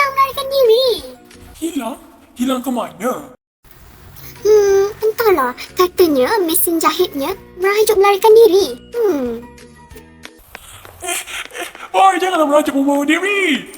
hilang melarikan diri. Hilang? Hilang ke mana? Entahlah. Katanya mesin jahitnya merajuk melarikan diri. Oi, janganlah merajuk membawa diri!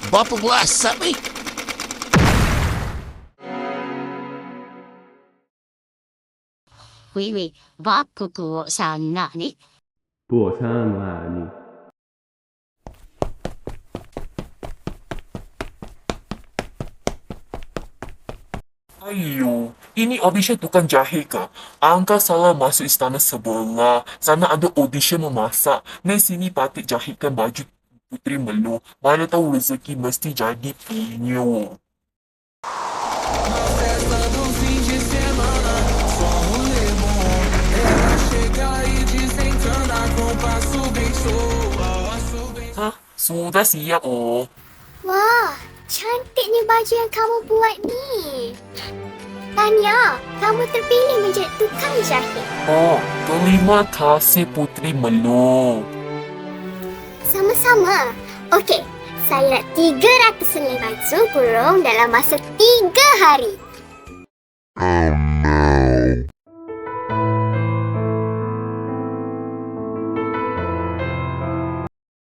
Berapa berasap ni? Weh, bapa kuruk sana ni. 不参啊你。Ayo, ini audition tukang jahit ke? Angka salah masuk istana sebelah. Sana ada audition memasak. Ni sini patik jahitkan baju Puteri Melu. Mana tahu rezeki mesti jadi punya. Hah? Sudah siap oh. Wah, cantiknya baju yang kamu buat ni. Tanya, kamu terpilih menjadi tukang jahit. Oh, terima kasih Puteri Melu. Sama-sama. Okey, saya nak 300 helai baju kurung dalam masa 3 hari.